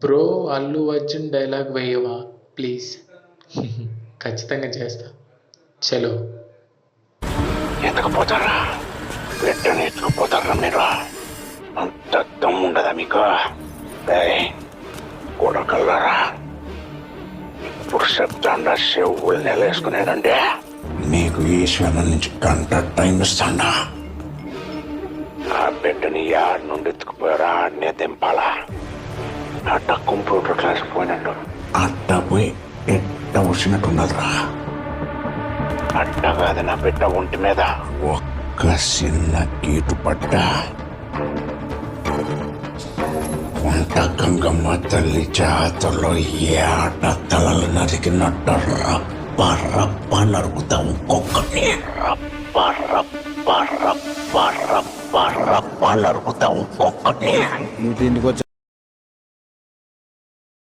Bro Allu Arjun dialogue వేయవా please? ఖచ్చితంగా చేస్తా. చలో. ఎత్తుకుపోతారా? బిడ్డని ఎత్తుకుపోతారా మీరు? అంత దమ్ముండదా మీకు? కొడకల్లారా, ఇప్పుడు చెప్తాండా చెవులు నెలేసుకునేదంటే మీకు ఈశ్వరం నుంచి గంట టైం ఇస్తాండా. ఆ బిడ్డని యాడ్ నుండి ఎత్తుకుపోయారా ఆడనే దింపాలా? అట్ట కంప్యూటర్ క్లాస్ పోయినట్టు అట్ట పోయి ఎట్ట వచ్చినట్టున్నదిరా. అట్ట కాదు నా బిడ్డ ఒంటి మీద ఒక్క చిన్న గీటు పడ్డ వంట గంగమ్మ తల్లి జాతరలో ఏట తలలు నరికినట్టు రప్ప రప్ప నరుకుతాం ఒక్కొక్కటి. రప్ప రప్ప రప్ప రప్ప రప్ప నరుకుతాం ఒక్కొక్కటి. ఇంటికి వచ్చి